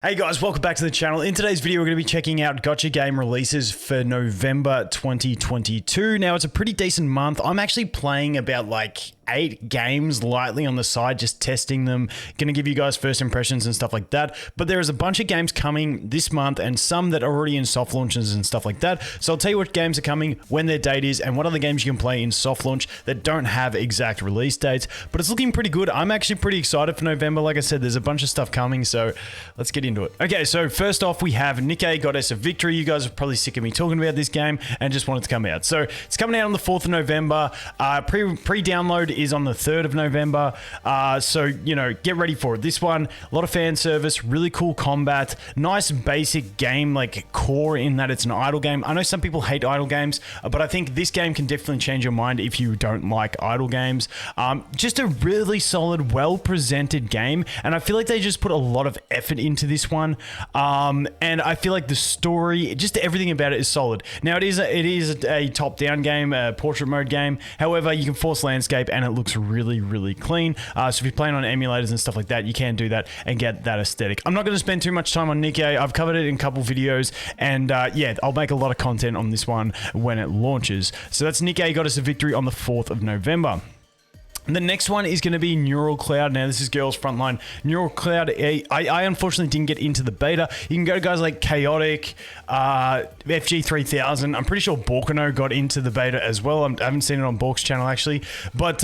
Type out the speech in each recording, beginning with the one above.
Hey guys, welcome back to the channel. In today's video, we're going to be checking out gacha game releases for November 2022. Now, it's a pretty decent month. I'm actually playing about like 8 games lightly on the side, just testing them. Going to give you guys first impressions and stuff like that. But there is a bunch of games coming this month and some that are already in soft launches and stuff like that. So I'll tell you what games are coming, when their date is, and what other games you can play in soft launch that don't have exact release dates. But it's looking pretty good. I'm actually pretty excited for November. Like I said, there's a bunch of stuff coming, so let's get into it. Okay, so first off, we have Nikke, Goddess of Victory. You guys are probably sick of me talking about this game and just want it to come out. So it's coming out on the 4th of November. Pre-download is on the 3rd of November. So, you know, get ready for it. This one, a lot of fan service, really cool combat, nice basic game, like core in that it's an idle game. I know some people hate idle games, but I think this game can definitely change your mind if you don't like idle games. Just a really solid, well-presented game, and I feel like they just put a lot of effort into this one. And I feel like the story, just everything about it is solid. Now, it is a top-down game, a portrait mode game. However, you can force landscape, and it looks really, really clean. So if you're playing on emulators and stuff like that, you can do that and get that aesthetic. I'm not going to spend too much time on Nikke. I've covered it in a couple videos, and yeah, I'll make a lot of content on this one when it launches. So that's Nikke, Goddess of Victory on the 4th of November. The next one is going to be Neural Cloud. Now, this is Girls Frontline. Neural Cloud, I unfortunately didn't get into the beta. You can go to guys like Chaotic, FG3000. I'm pretty sure Borkano got into the beta as well. I haven't seen it on Bork's channel, actually. But,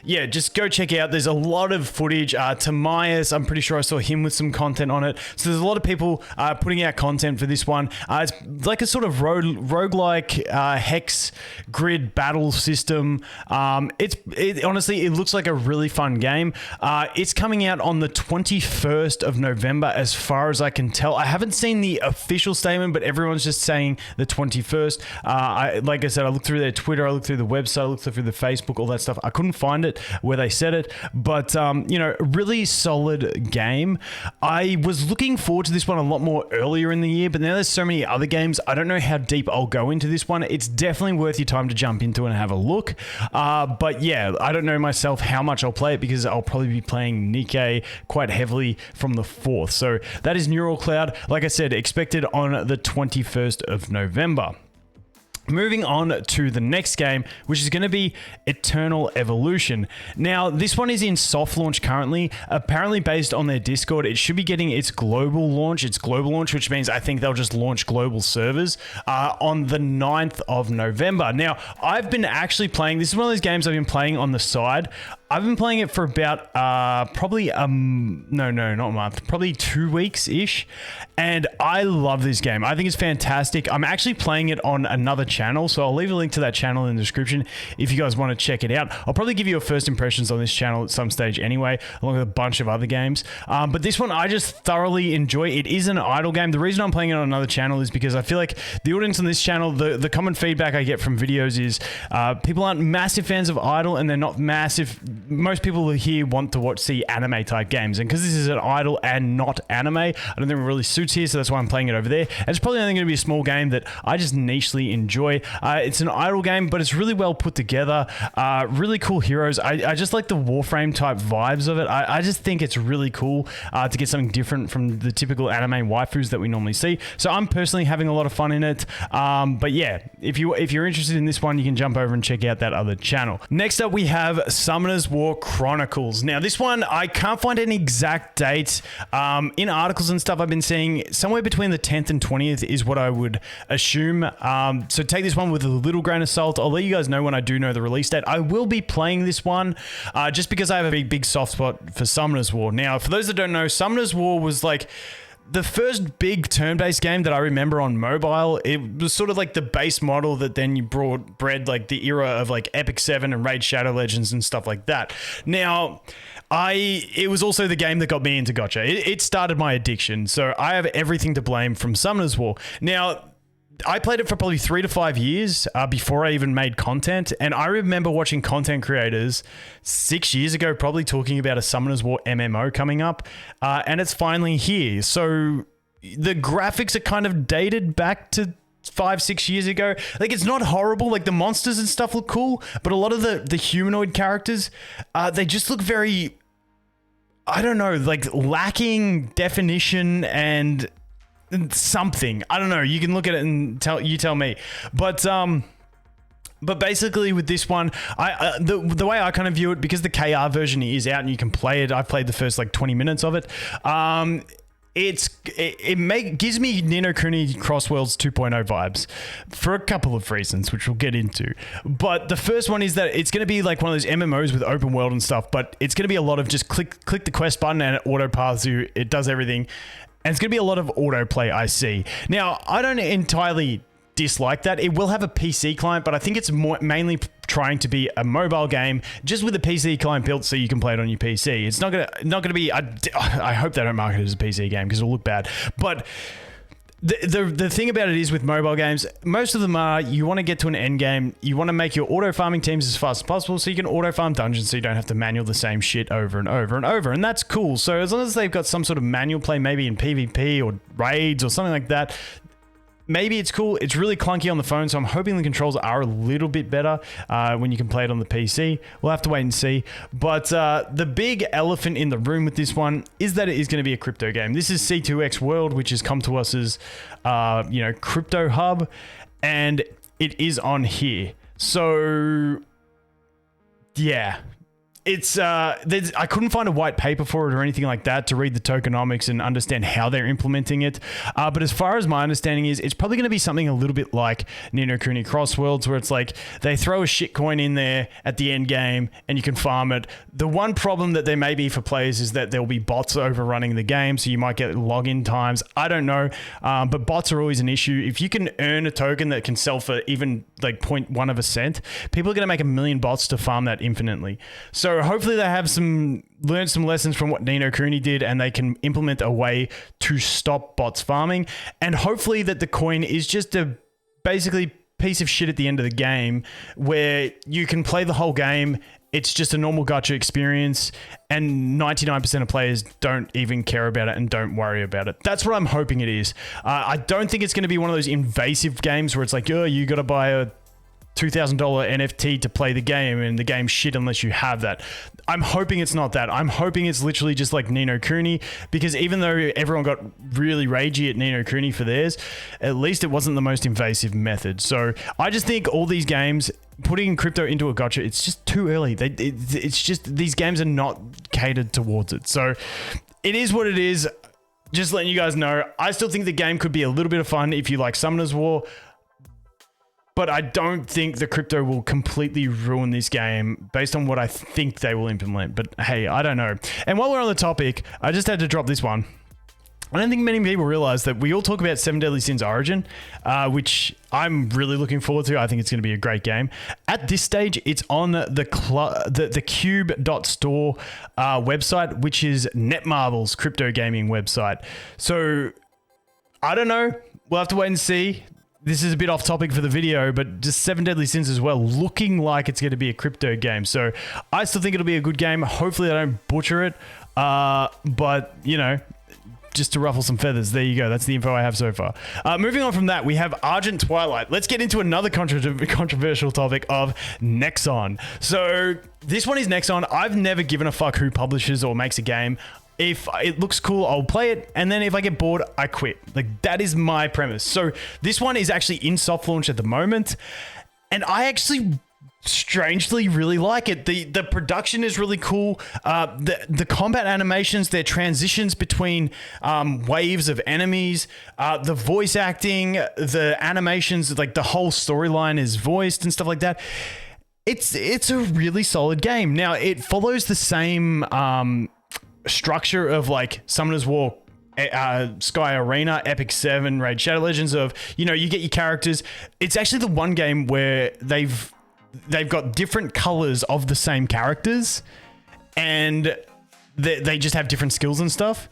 yeah, just go check out. There's a lot of footage. Tamias, I'm pretty sure I saw him with some content on it. So there's a lot of people putting out content for this one. It's like a sort of roguelike hex grid battle system. Honestly, it looks like a really fun game. It's coming out on the 21st of November, as far as I can tell. I haven't seen the official statement, but everyone's just saying the 21st. Like I said, I looked through their Twitter, I looked through the website, I looked through the Facebook, all that stuff. I couldn't find it where they said it, but you know, really solid game. I was looking forward to this one a lot more earlier in the year, but now there's so many other games. I don't know how deep I'll go into this one. It's definitely worth your time to jump into and have a look. But yeah, I don't know myself how much I'll play it, because I'll probably be playing Nikke quite heavily from the 4th. So that is Neural Cloud. Like I said, expected on the 21st of November. Moving on to the next game, which is going to be Eternal Evolution. Now, this one is in soft launch currently. Apparently, based on their Discord, it should be getting its global launch, which means I think they'll just launch global servers on the 9th of November. Now, I've been actually playing, this is one of those games I've been playing on the side. I've been playing it for about probably not a month, probably 2 weeks-ish, and I love this game. I think it's fantastic. I'm actually playing it on another channel, so I'll leave a link to that channel in the description if you guys want to check it out. I'll probably give you a first impressions on this channel at some stage anyway, along with a bunch of other games. But this one I just thoroughly enjoy. It is an idle game. The reason I'm playing it on another channel is because I feel like the audience on this channel, the common feedback I get from videos is people aren't massive fans of idle, and they're not massive. Most people here want to see anime type games, and because this is an idle and not anime, I don't think it really suits here, so that's why I'm playing it over there. And it's probably only going to be a small game that I just nichely enjoy. It's an idle game, but it's really well put together. Really cool heroes. I just like the Warframe type vibes of it. I just think it's really cool to get something different from the typical anime waifus that we normally see. So I'm personally having a lot of fun in it. But yeah, if you're interested in this one, you can jump over and check out that other channel. Next up, we have Summoner's War Chronicles. Now, this one, I can't find any exact date. In articles and stuff, I've been seeing somewhere between the 10th and 20th is what I would assume. So take this one with a little grain of salt. I'll let you guys know when I do know the release date. I will be playing this one just because I have a big soft spot for Summoner's War. Now, for those that don't know, Summoner's War was like the first big turn-based game that I remember on mobile. It was sort of like the base model that then you bred like the era of like Epic 7 and Raid Shadow Legends and stuff like that. Now, it was also the game that got me into gacha. It started my addiction, so I have everything to blame from Summoner's War. Now, I played it for probably 3 to 5 years before I even made content, and I remember watching content creators 6 years ago probably talking about a Summoner's War MMO coming up, and it's finally here. So the graphics are kind of dated back to 5-6 years ago. Like, it's not horrible. Like, the monsters and stuff look cool, but a lot of the humanoid characters, they just look very I don't know, like lacking definition and something. I don't know. You can look at it and tell me. But basically with this one, the way I kind of view it, because the KR version is out and you can play it. I've played the first like 20 minutes of it. It gives me Ni no Kuni Cross Worlds 2.0 vibes for a couple of reasons, which we'll get into. But the first one is that it's going to be like one of those MMOs with open world and stuff, but it's going to be a lot of just click the quest button and it auto paths you. It does everything. And it's going to be a lot of autoplay, I see. Now, I don't entirely dislike that. It will have a PC client, but I think it's mainly trying to be a mobile game just with a PC client built so you can play it on your PC. It's not gonna be. I hope they don't market it as a PC game because it'll look bad. But the thing about it is with mobile games, most of them are you want to get to an end game, you want to make your auto farming teams as fast as possible so you can auto farm dungeons so you don't have to manual the same shit over and over and over, and that's cool. So as long as they've got some sort of manual play, maybe in PvP or raids or something like that, maybe it's cool. It's really clunky on the phone, so I'm hoping the controls are a little bit better when you can play it on the PC. We'll have to wait and see. But the big elephant in the room with this one is that it is going to be a crypto game. This is C2X World, which has come to us as, Crypto Hub, and it is on here. So, yeah. It's I couldn't find a white paper for it or anything like that to read the tokenomics and understand how they're implementing it. But as far as my understanding is, it's probably going to be something a little bit like Ni no Kuni Cross Worlds, where it's like they throw a shit coin in there at the end game and you can farm it. The one problem that there may be for players is that there'll be bots overrunning the game, so you might get login times. I don't know, but bots are always an issue. If you can earn a token that can sell for even like 0.1 of a cent, people are going to make 1 million bots to farm that infinitely. So hopefully they have learned some lessons from what Ni no Kuni did, and they can implement a way to stop bots farming. And hopefully that the coin is just a basically piece of shit at the end of the game where you can play the whole game. It's just a normal gacha experience, and 99% of players don't even care about it and don't worry about it. That's what I'm hoping it is. I don't think it's going to be one of those invasive games where it's like, oh, you got to buy a $2,000 NFT to play the game and the game's shit unless you have that. I'm hoping it's not that. I'm hoping it's literally just like Ni no Kuni, because even though everyone got really ragey at Ni no Kuni for theirs, at least it wasn't the most invasive method. So I just think all these games, putting crypto into a gacha, it's just too early. It's just, these games are not catered towards it. So it is what it is. Just letting you guys know, I still think the game could be a little bit of fun if you like Summoner's War, but I don't think the crypto will completely ruin this game based on what I think they will implement. But hey, I don't know. And while we're on the topic, I just had to drop this one. I don't think many people realize that we all talk about 7 Deadly Sins Origin, which I'm really looking forward to. I think it's going to be a great game. At this stage, it's on the cube.store website, which is Netmarble's crypto gaming website. So I don't know. We'll have to wait and see. This is a bit off topic for the video, but just 7 Deadly Sins as well, looking like it's going to be a crypto game. So I still think it'll be a good game. Hopefully I don't butcher it. But, you know, just to ruffle some feathers. There you go. That's the info I have so far. Moving on from that, we have Argent Twilight. Let's get into another controversial topic of Nexon. So this one is Nexon. I've never given a fuck who publishes or makes a game. If it looks cool, I'll play it. And then if I get bored, I quit. Like, that is my premise. So this one is actually in soft launch at the moment. And I actually strangely really like it. The production is really cool. The combat animations, their transitions between waves of enemies, the voice acting, the animations, like the whole storyline is voiced and stuff like that. It's a really solid game. Now, it follows the same structure of like Summoner's War, Sky Arena, Epic 7, Raid Shadow Legends of, you know, you get your characters. It's actually the one game where they've got different colors of the same characters, and they just have different skills and stuff.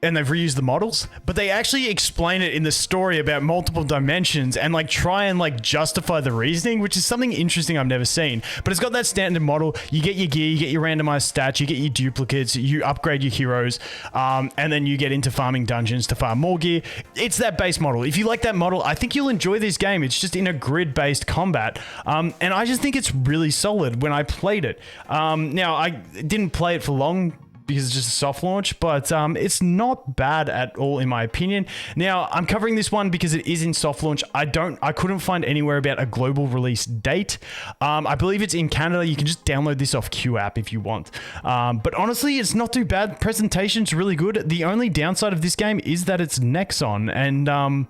And they've reused the models, but they actually explain it in the story about multiple dimensions and like try and like justify the reasoning, which is something interesting I've never seen. But it's got that standard model. You get your gear, you get your randomized stats, you get your duplicates, you upgrade your heroes, and then you get into farming dungeons to farm more gear. It's that base model. If you like that model, I think you'll enjoy this game. It's just in a grid-based combat, and I just think it's really solid when I played it. Now, I didn't play it for long, because it's just a soft launch, but it's not bad at all in my opinion. Now, I'm covering this one because it is in soft launch. I couldn't find anywhere about a global release date. I believe it's in Canada. You can just download this off Q app if you want. But honestly, it's not too bad. Presentation's really good. The only downside of this game is that it's Nexon, and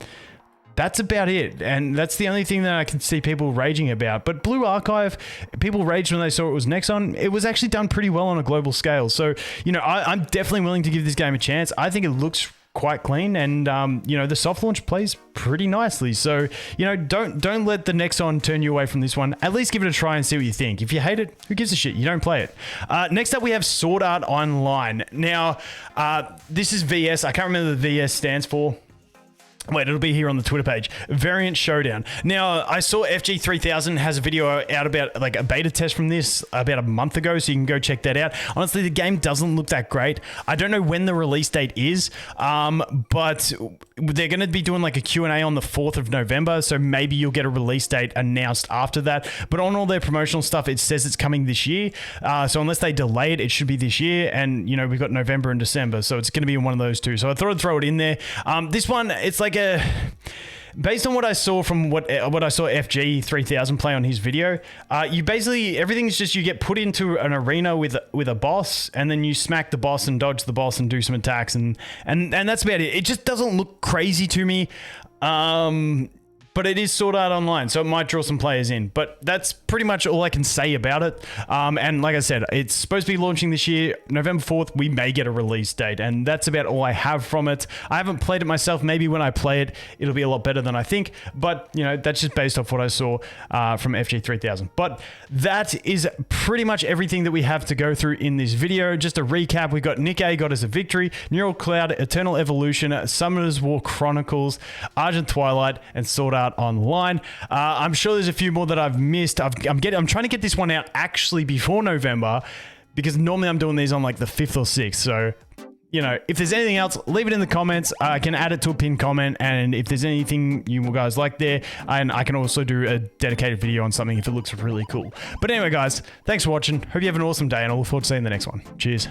that's about it. And that's the only thing that I can see people raging about. But Blue Archive, people raged when they saw it was Nexon. It was actually done pretty well on a global scale. So, you know, I'm definitely willing to give this game a chance. I think it looks quite clean, and you know, the soft launch plays pretty nicely. So, you know, don't let the Nexon turn you away from this one. At least give it a try and see what you think. If you hate it, who gives a shit? You don't play it. Next up, we have Sword Art Online. Now, this is VS. I can't remember what the VS stands for. Wait, it'll be here on the Twitter page. Variant Showdown. Now, I saw FG3000 has a video out about like a beta test from this about a month ago, so you can go check that out. Honestly, the game doesn't look that great. I don't know when the release date is, but they're going to be doing like a Q&A on the 4th of November, so maybe you'll get a release date announced after that. But on all their promotional stuff, it says it's coming this year. So unless they delay it, it should be this year. And, you know, we've got November and December, so it's going to be in one of those two. So I thought I'd throw it in there. This one, it's like based on what I saw from what I saw FG3000 play on his video, you basically, everything's just, you get put into an arena with a boss, and then you smack the boss and dodge the boss and do some attacks, and that's about it. It just doesn't look crazy to me. But it is Sword Art Online, so it might draw some players in. But that's pretty much all I can say about it. And like I said, it's supposed to be launching this year. November 4th, we may get a release date. And that's about all I have from it. I haven't played it myself. Maybe when I play it, it'll be a lot better than I think. But, you know, that's just based off what I saw from FG3000. But that is pretty much everything that we have to go through in this video. Just a recap, we got Nikke got us a victory, Neural Cloud, Eternal Evolution, Summoner's War Chronicles, Argent Twilight, and Sword Art Online. I'm sure there's a few more that I've missed. I'm trying to get this one out actually before November, because normally I'm doing these on like the 5th or 6th. So, you know, if there's anything else, leave it in the comments. I can add it to a pinned comment, and if there's anything you guys like there, and I can also do a dedicated video on something if it looks really cool. But anyway, guys, thanks for watching. Hope you have an awesome day, and I look forward to seeing the next one. Cheers.